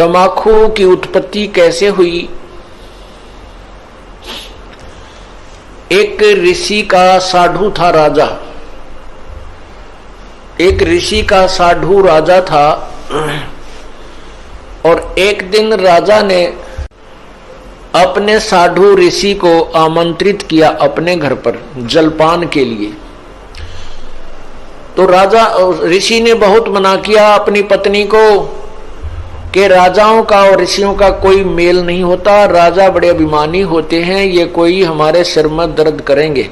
तंबाकू की उत्पत्ति कैसे हुई? एक ऋषि का साधु था राजा। एक ऋषि का साधु राजा था और एक दिन राजा ने अपने साधु ऋषि को आमंत्रित किया अपने घर पर जलपान के लिए। तो राजा ऋषि ने बहुत मना किया अपनी पत्नी को कि राजाओं का और ऋषियों का कोई मेल नहीं होता, राजा बड़े अभिमानी होते हैं, ये कोई हमारे सिर में दर्द करेंगे।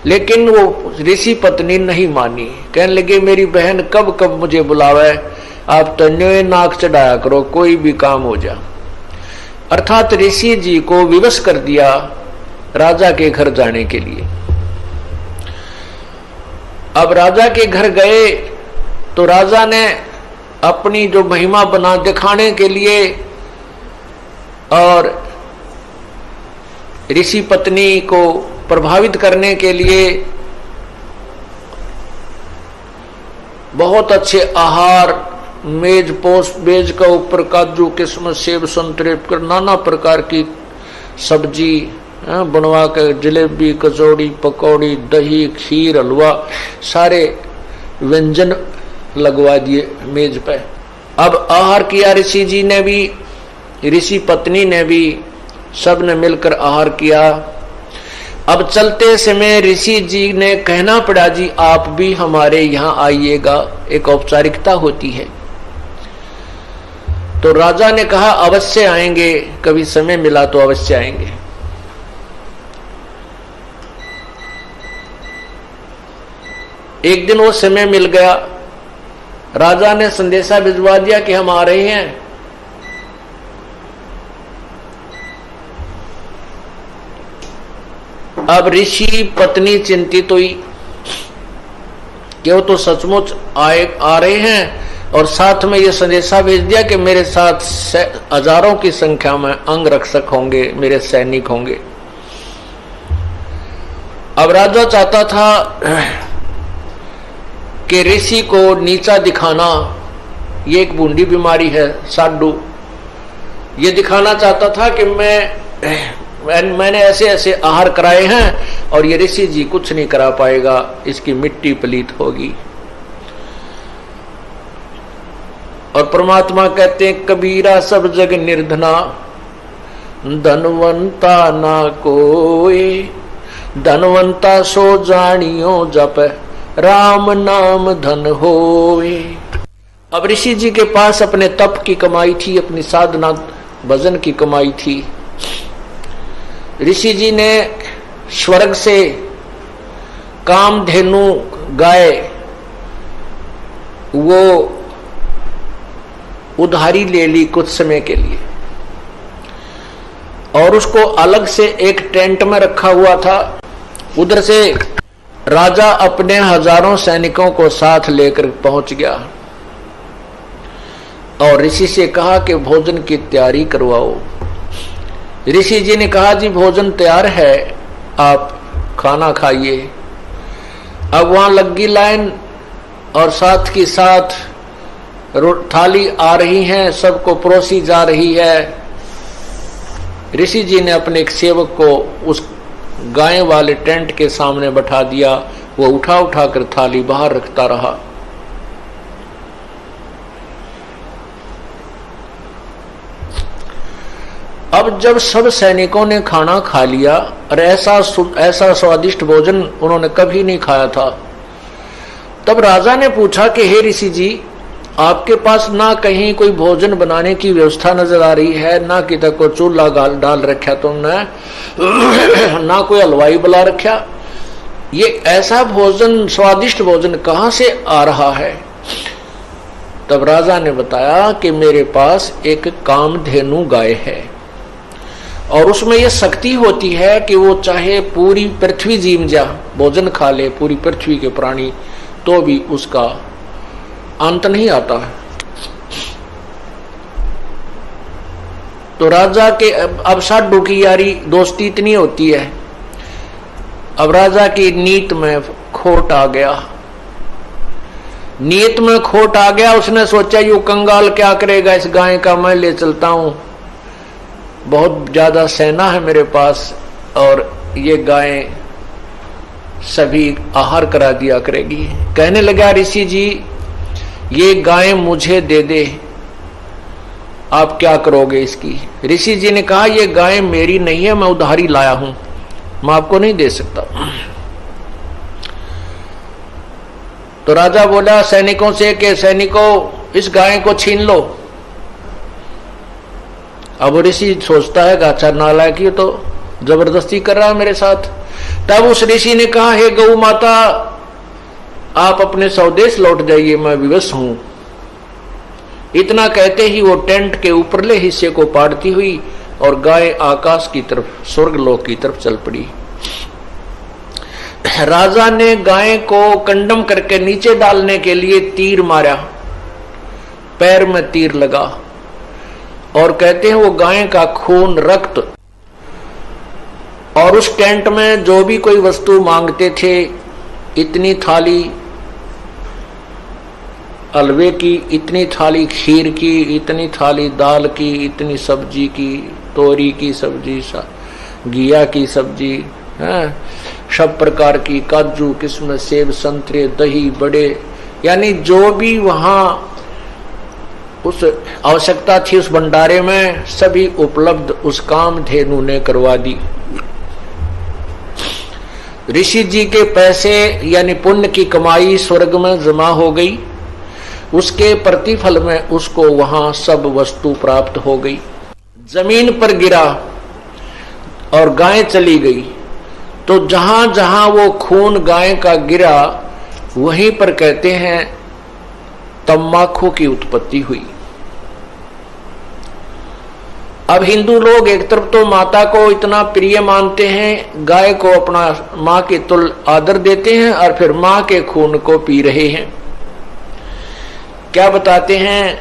लेकिन वो ऋषि पत्नी नहीं मानी, कहने लगे मेरी बहन कब कब मुझे बुलावे, आप तन्यों नाक चढ़ाया करो, कोई भी काम हो जा। अर्थात ऋषि जी को विवश कर दिया राजा के घर जाने के लिए। अब राजा के घर गए तो राजा ने अपनी जो महिमा बना दिखाने के लिए और ऋषि पत्नी को प्रभावित करने के लिए बहुत अच्छे आहार, मेज पोस मेज का ऊपर काजू किस्मत सेब संतरे नाना प्रकार की सब्जी बनवा कर, जलेबी कचौड़ी पकौड़ी दही खीर हलवा सारे व्यंजन लगवा दिए मेज पे। अब आहार किया ऋषि जी ने भी, ऋषि पत्नी ने भी, सब ने मिलकर आहार किया। अब चलते समय ऋषि जी ने कहना पड़ा जी आप भी हमारे यहाँ आइएगा, एक औपचारिकता होती है। तो राजा ने कहा अवश्य आएंगे, कभी समय मिला तो अवश्य आएंगे। एक दिन वो समय मिल गया, राजा ने संदेशा भिजवा दिया कि हम आ रहे हैं। अब ऋषि पत्नी चिंतित हुई कि वो तो सचमुच आ रहे हैं और साथ में ये संदेशा भेज दिया कि मेरे साथ हजारों की संख्या में अंगरक्षक होंगे, मेरे सैनिक होंगे। अब राजा चाहता था कि ऋषि को नीचा दिखाना, ये एक बूंदी बीमारी है साडू, ये दिखाना चाहता था कि मैंने ऐसे ऐसे आहार कराए हैं और ये ऋषि जी कुछ नहीं करा पाएगा, इसकी मिट्टी पलीत होगी। और परमात्मा कहते हैं कबीरा सब जग निर्धना, धनवंता ना कोई, धनवंता सो जानियो जप राम नाम धन होए। अब ऋषि जी के पास अपने तप की कमाई थी, अपनी साधना भजन की कमाई थी। ऋषि जी ने स्वर्ग से कामधेनु गाय वो उधारी ले ली कुछ समय के लिए और उसको अलग से एक टेंट में रखा हुआ था। उधर से राजा अपने हजारों सैनिकों को साथ लेकर पहुंच गया और ऋषि से कहा कि भोजन की तैयारी करवाओ। ऋषि जी ने कहा जी भोजन तैयार है, आप खाना खाइए। अब वहां लगी लाइन और साथ की साथ थाली आ रही है, सबको परोसी जा रही है। ऋषि जी ने अपने एक सेवक को उस गाय वाले टेंट के सामने बैठा दिया, वो उठा उठा कर थाली बाहर रखता रहा। अब जब सब सैनिकों ने खाना खा लिया और ऐसा स्वादिष्ट भोजन उन्होंने कभी नहीं खाया था, तब राजा ने पूछा कि हे ऋषि जी, आपके पास ना कहीं कोई भोजन बनाने की व्यवस्था नजर आ रही है, ना किधर को चूल्हा डाल रखा तुमने, ना कोई हलवाई बुला रखा, ये ऐसा भोजन स्वादिष्ट भोजन कहां से आ रहा है? तब राजा ने बताया कि मेरे पास एक कामधेनु गाय है और उसमें यह शक्ति होती है कि वो चाहे पूरी पृथ्वी जीम जा भोजन खा ले, पूरी पृथ्वी के प्राणी, तो भी उसका अंत नहीं आता है। तो राजा के अब साधु की यारी दोस्ती इतनी होती है, अब राजा की नीत में खोट आ गया। नीयत में खोट आ गया। उसने सोचा यू कंगाल क्या करेगा, इस गाय का मैं ले चलता हूं, बहुत ज्यादा सेना है मेरे पास और ये गाय सभी आहार करा दिया करेगी। कहने लगा ऋषि जी ये गाय मुझे दे दे, आप क्या करोगे इसकी। ऋषि जी ने कहा ये गाय मेरी नहीं है, मैं उधारी लाया हूं, मैं आपको नहीं दे सकता। तो राजा बोला सैनिकों से कि सैनिकों इस गाय को छीन लो। अब ऋषि सोचता है अच्छा नालायक ये तो जबरदस्ती कर रहा है मेरे साथ। तब उस ऋषि ने कहा हे गौ माता आप अपने स्वदेश लौट जाइए, मैं विवश हूं। इतना कहते ही वो टेंट के ऊपरले हिस्से को पाड़ती हुई और गाय आकाश की तरफ, स्वर्गलोक की तरफ चल पड़ी। राजा ने गाय को कंडम करके नीचे डालने के लिए तीर मारा, पैर में तीर लगा और कहते हैं वो गाय का खून, रक्त और उस टेंट में जो भी कोई वस्तु मांगते थे, इतनी थाली हलवे की, इतनी थाली खीर की, इतनी थाली दाल की, इतनी सब्जी की, तोरी की सब्जी, घिया की सब्जी, सब प्रकार की, काजू किस्म, सेब, संतरे, दही, बड़े, यानी जो भी वहां उस आवश्यकता थी उस भंडारे में सभी उपलब्ध उस कामधेनु ने करवा दी। ऋषि जी के पैसे यानी पुण्य की कमाई स्वर्ग में जमा हो गई, उसके प्रतिफल में उसको वहां सब वस्तु प्राप्त हो गई। जमीन पर गिरा और गाय चली गई, तो जहां जहां वो खून गाय का गिरा वहीं पर कहते हैं तम्बाकू की उत्पत्ति हुई। अब हिंदू लोग एक तरफ तो माता को इतना प्रिय मानते हैं, गाय को अपना मां के तुल आदर देते हैं और फिर मां के खून को पी रहे हैं। क्या बताते हैं,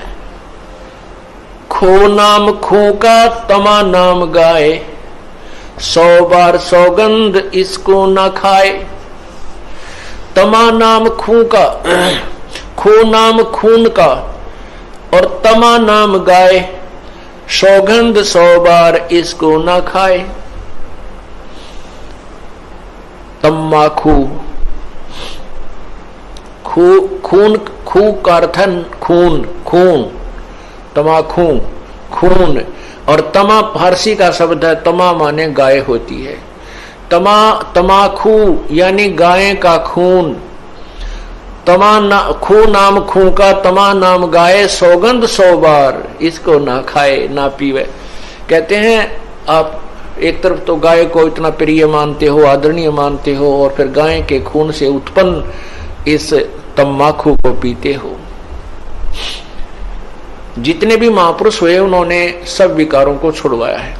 खो नाम खू का तमा नाम गाय, 100 बार सौगंध इसको न खाए। तमा नाम खू का, खो नाम खून का और तमा नाम गाय, सौगंध 100 बार इसको न खाए। तम्बाकू, खून, खू का अर्थ खून, खून, तमाखू, खून, और तमा फारसी का शब्द है, तमा माने गाय होती है। तमाखू यानी गाय का खून, खू नाम खू का तमा नाम गाय, सौगंध 100 बार इसको ना खाए ना पीवे। कहते हैं आप एक तरफ तो गाय को इतना प्रिय मानते हो, आदरणीय मानते हो, और फिर गाय के खून से उत्पन्न इस तम्बाकू को पीते हो। जितने भी महापुरुष हुए उन्होंने सब विकारों को छुड़वाया है।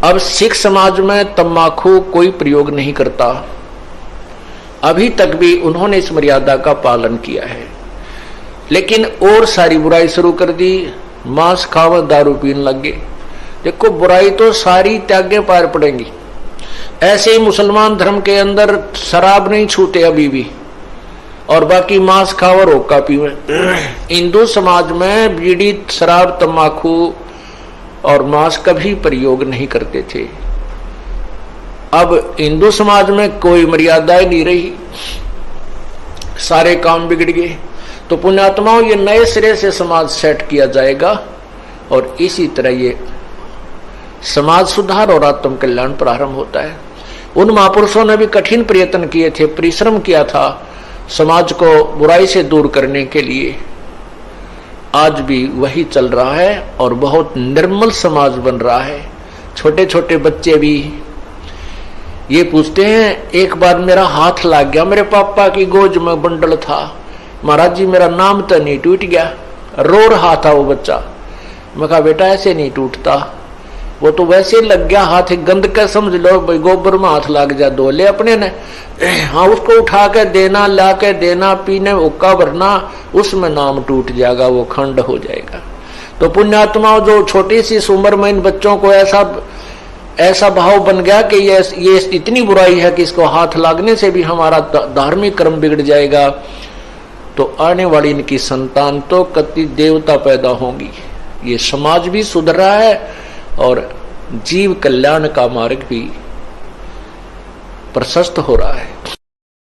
अब सिख समाज में तम्बाकू कोई प्रयोग नहीं करता, अभी तक भी उन्होंने इस मर्यादा का पालन किया है। लेकिन और सारी बुराई शुरू कर दी, मांस खावा, दारू पीने लग गए। देखो बुराई तो सारी त्यागे पार पड़ेंगी। ऐसे ही मुसलमान धर्म के अंदर शराब नहीं छूटे अभी भी, और बाकी मांस खावा, रोका पीवे। हिंदू समाज में बीड़ी, शराब, तम्बाकू और मांस कभी प्रयोग नहीं करते थे। अब हिंदू समाज में कोई मर्यादाएं नहीं रही, सारे काम बिगड़ गए। तो पुण्यात्माओं ये नए सिरे से समाज सेट किया जाएगा और इसी तरह ये समाज सुधार और आत्म कल्याण प्रारंभ होता है। उन महापुरुषों ने भी कठिन प्रयत्न किए थे, परिश्रम किया था समाज को बुराई से दूर करने के लिए। आज भी वही चल रहा है और बहुत निर्मल समाज बन रहा है। छोटे छोटे बच्चे भी ये पूछते हैं, एक बार मेरा हाथ लग गया, मेरे पापा की गोद में बंडल था, महाराज जी मेरा नाम तो नहीं टूट गया। रो रहा था वो बच्चा। मैं कहा बेटा ऐसे नहीं टूटता, वो तो वैसे लग गया हाथ, गंद का समझ लो, गोबर में हाथ लग जा, धो ले अपने ने। हाँ उसको उठा के देना, ला के देना, पीने उक्का भरना, उसमें नाम टूट जाएगा, वो खंड हो जाएगा। तो पुण्यात्माओं जो छोटी सी उम्र में इन बच्चों को ऐसा भाव बन गया कि ये इतनी बुराई है कि इसको हाथ लागने से भी हमारा धार्मिक कर्म बिगड़ जाएगा, तो आने वाली इनकी संतान तो कति देवता पैदा होंगी। ये समाज भी सुधर रहा है और जीव कल्याण का मार्ग भी प्रशस्त हो रहा है।